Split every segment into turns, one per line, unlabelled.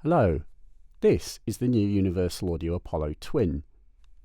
Hello, this is the new Universal Audio Apollo Twin.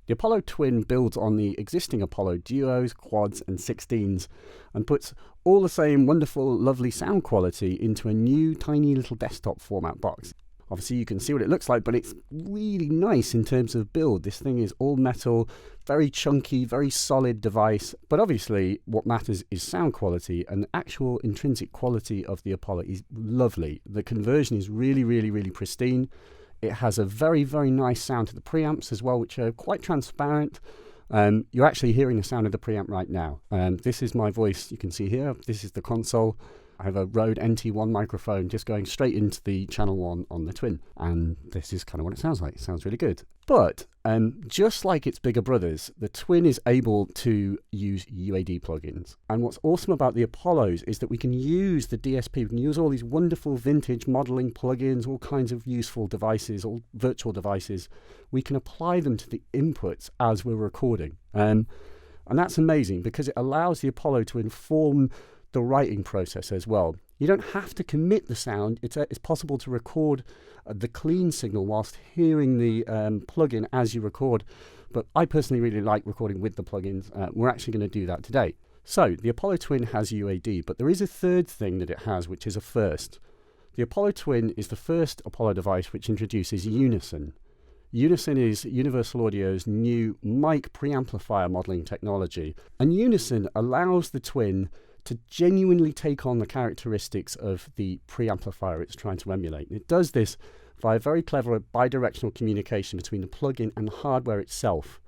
The Apollo Twin builds on the existing Apollo Duos, Quads and 16s and puts all the same wonderful, lovely sound quality into a new tiny little desktop format box. Obviously you can see what it looks like, but it's really nice in terms of build. This thing is all metal, very chunky, very solid device. But obviously what matters is sound quality, and the actual intrinsic quality of the Apollo is lovely. The conversion is really pristine. It has a very nice sound to the preamps as well, which are quite transparent. You're actually hearing the sound of the preamp right now. This is my voice, you can see here. This is the console. I have a Rode NT1 microphone just going straight into the channel 1 on the Twin. And this is kind of what it sounds like. It sounds really good. But just like its bigger brothers, the Twin is able to use UAD plugins. And what's awesome about the Apollos is that we can use the DSP. We can use all these wonderful vintage modeling plugins, all kinds of useful devices, all virtual devices. We can apply them to the inputs as we're recording. And that's amazing because it allows the Apollo to inform the writing process as well. You don't have to commit the sound. It's possible to record the clean signal whilst hearing the plugin as you record. But I personally really like recording with the plugins. We're actually going to do that today. So the Apollo Twin has UAD, but there is a third thing that it has, which is a first. The Apollo Twin is the first Apollo device which introduces Unison. Unison is Universal Audio's new mic preamplifier modeling technology. And Unison allows the Twin to genuinely take on the characteristics of the preamplifier it's trying to emulate. And it does this via very clever bidirectional communication between the plugin and the hardware itself.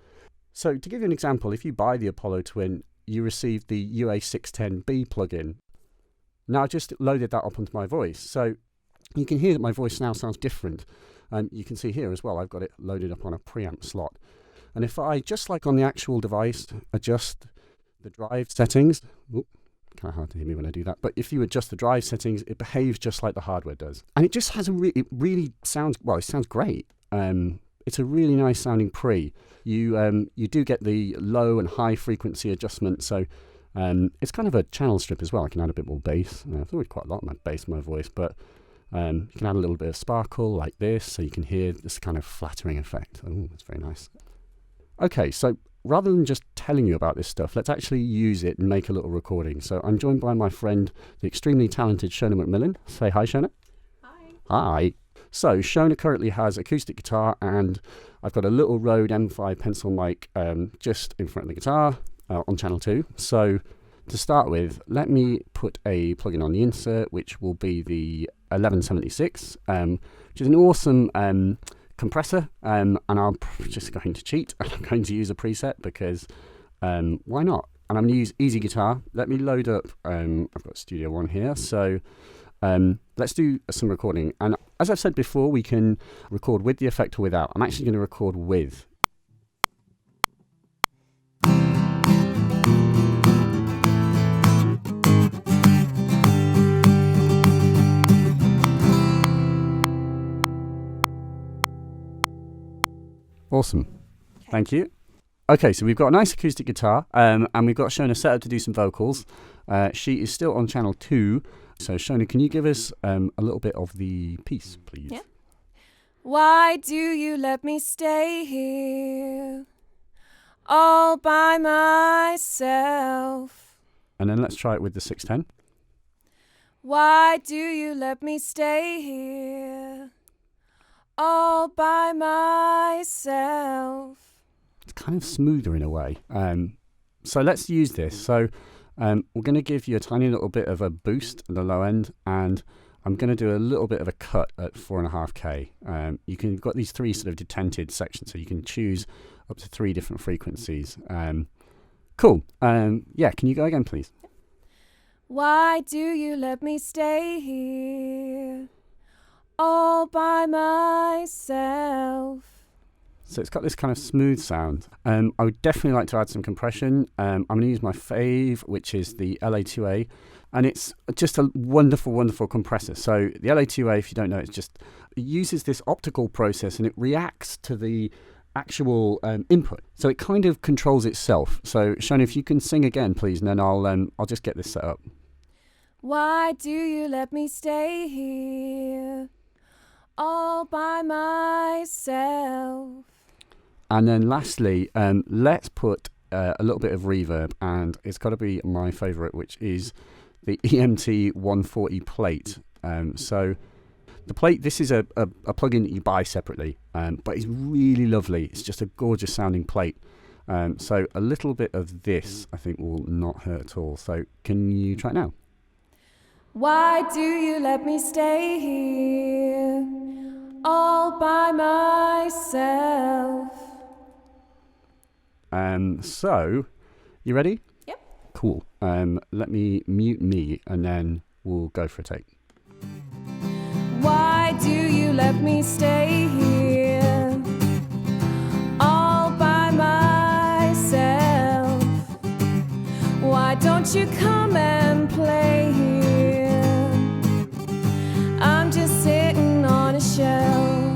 So to give you an example, if you buy the Apollo Twin, you receive the UA610B plugin. Now I just loaded that up onto my voice. So you can hear that my voice now sounds different. And you can see here as well, I've got it loaded up on a preamp slot. And if I, just like on the actual device, adjust the drive settings, kind of hard to hear me when I do that, but if you adjust the drive settings, it behaves just like the hardware does. And it just has it really sounds, well, it sounds great. It's a really nice sounding pre. You do get the low and high frequency adjustment, so it's kind of a channel strip as well. I can add a bit more bass. I've already quite a lot of my bass in my voice, but you can add a little bit of sparkle like this, so you can hear this kind of flattering effect. Oh, that's very nice. Okay, so rather than just telling you about this stuff, let's actually use it and make a little recording. So I'm joined by my friend, the extremely talented Shona McMillan. Say hi, Shona.
Hi.
Hi. So Shona currently has acoustic guitar, and I've got a little Rode M5 pencil mic just in front of the guitar on channel 2. So to start with, let me put a plugin on the insert, which will be the 1176, which is an awesome compressor, and I'm just going to cheat. I'm going to use a preset because why not? And I'm going to use Easy Guitar. Let me load up, I've got Studio One here, so let's do some recording. And as I've said before, we can record with the effect or without. I'm actually going to record with. Awesome. Thank you. Okay, so we've got a nice acoustic guitar, and we've got Shona set up to do some vocals. She is still on channel 2. So Shona, can you give us a little bit of the piece, please?
Yeah. Why do you let me stay here all by myself?
And then let's try it with the 610.
Why do you let me stay here all by myself?
It's kind of smoother in a way. So let's use this. So we're going to give you a tiny little bit of a boost at the low end, and I'm going to do a little bit of a cut at 4.5K. You've got these 3 sort of detented sections, so you can choose up to 3 different frequencies. Cool. Yeah, can you go again, please?
Why do you let me stay here all by myself?
So it's got this kind of smooth sound. I would definitely like to add some compression. I'm going to use my fave, which is the LA2A, and it's just a wonderful compressor. So the LA2A, if you don't know, it uses this optical process, and it reacts to the actual input. So it kind of controls itself. So Shona, if you can sing again, please, and then I'll just get this set up.
Why do you let me stay here all by myself.
And then lastly, let's put a little bit of reverb, and it's got to be my favourite, which is the EMT 140 plate. So the plate, this is a plugin that you buy separately, but it's really lovely. It's just a gorgeous sounding plate. So a little bit of this, I think, will not hurt at all. So can you try it now?
Why do you let me stay here all by myself?
So, you ready?
Yep.
Cool. Let me mute me, and then we'll go for a take.
Why do you let me stay here all by myself? Why don't you come and play here? I'm just sitting on a shelf.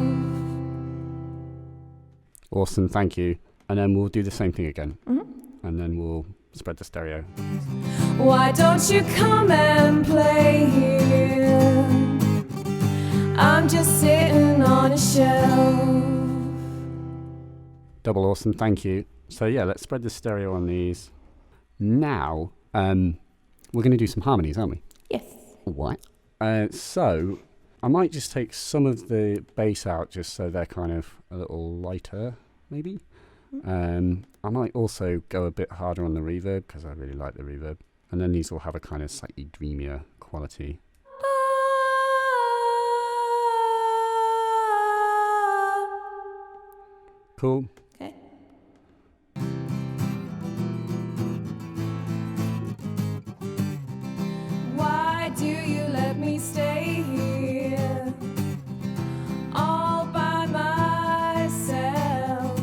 Awesome, thank you. And then we'll do the same thing again.
Mm-hmm.
And then we'll spread the stereo.
Why don't you come and play here? I'm just sitting on a shelf.
Double awesome, thank you. So yeah, let's spread the stereo on these. Now, we're going to do some harmonies, aren't we?
Yes.
What? So, I might just take some of the bass out just so they're kind of a little lighter, maybe. I might also go a bit harder on the reverb because I really like the reverb. And then these will have a kind of slightly dreamier quality. Cool.
Okay. Why do you let me stay here all by myself?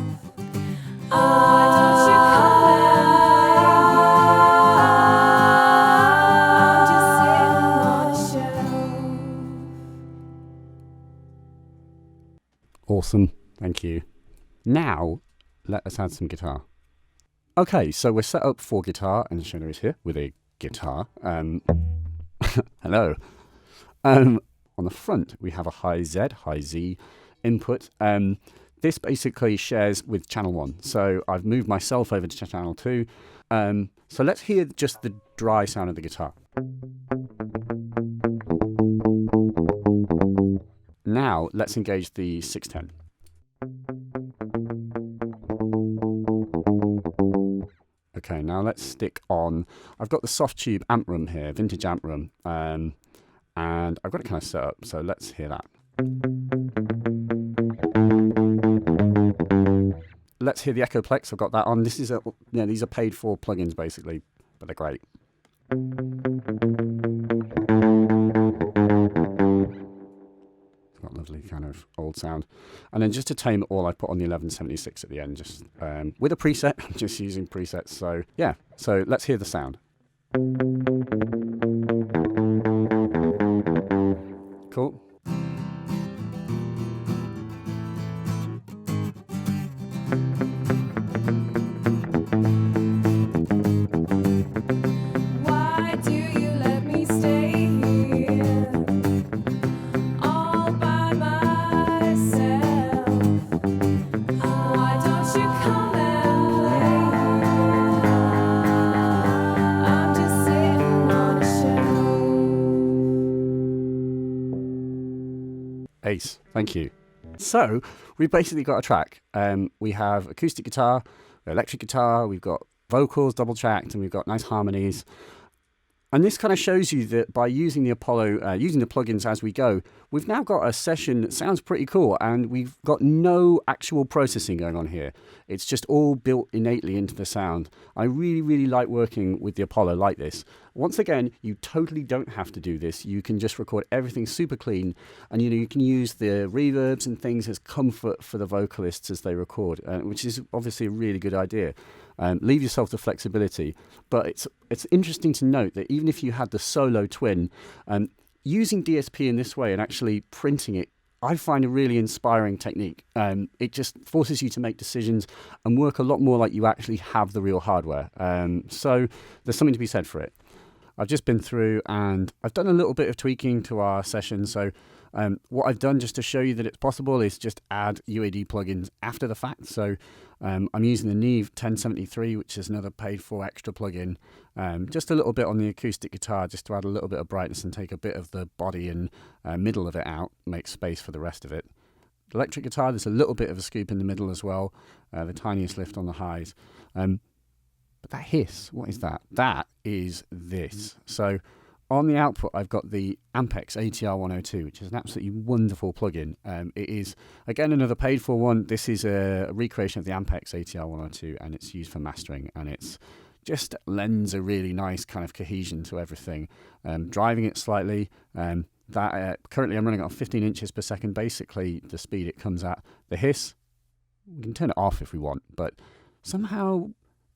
Why don't you come and play? I'm just sitting on a shelf.
Awesome. Thank you. Now, let us add some guitar. Okay, so we're set up for guitar, and Shona is here with a guitar. Hello. On the front, we have a high Z input. This basically shares with channel 1. So I've moved myself over to channel 2. So let's hear just the dry sound of the guitar. Now, let's engage the 610. Okay, now let's stick on. I've got the soft tube amp room here, vintage amp room, and I've got it kind of set up, so let's hear that. Let's hear the Echoplex. I've got that on. This is these are paid for plugins basically, but they're great. It's got lovely kind of old sound. And then just to tame it all, I put on the 1176 at the end, just with a preset. I'm just using presets. So yeah, so let's hear the sound. Cool.
Why do you let me stay here all by myself? Why don't you come and play? I'm just sitting on a shelf.
Ace, thank you. So we've basically got a track. We have acoustic guitar, electric guitar, we've got vocals double tracked, and we've got nice harmonies. And this kind of shows you that by using the Apollo, using the plugins as we go, we've now got a session that sounds pretty cool, and we've got no actual processing going on here. It's just all built innately into the sound. I really, really like working with the Apollo like this. Once again, you totally don't have to do this. You can just record everything super clean, and you can use the reverbs and things as comfort for the vocalists as they record, which is obviously a really good idea. Leave yourself the flexibility, but it's interesting to note that even if you had the solo twin, using DSP in this way and actually printing it, I find a really inspiring technique. It just forces you to make decisions and work a lot more like you actually have the real hardware. So there's something to be said for it. I've just been through and I've done a little bit of tweaking to our session. So What I've done just to show you that it's possible is just add UAD plugins after the fact. So I'm using the Neve 1073, which is another paid for extra plugin. Just a little bit on the acoustic guitar, just to add a little bit of brightness and take a bit of the body and middle of it out, make space for the rest of it. The electric guitar, there's a little bit of a scoop in the middle as well, the tiniest lift on the highs. But that hiss, what is that? That is this. So on the output, I've got the Ampex ATR 102, which is an absolutely wonderful plugin. It is, again, another paid for one. This is a recreation of the Ampex ATR 102, and it's used for mastering, and it's just lends a really nice kind of cohesion to everything. Driving it slightly, currently I'm running on 15 inches per second, basically the speed it comes at. The hiss, we can turn it off if we want, but somehow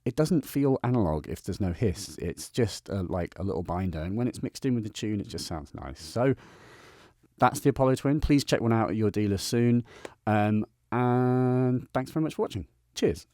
it doesn't feel analog if there's no hiss. It's just like a little binder, and when it's mixed in with the tune, it just sounds nice. So that's the Apollo Twin. Please check one out at your dealer soon, and thanks very much for watching. Cheers.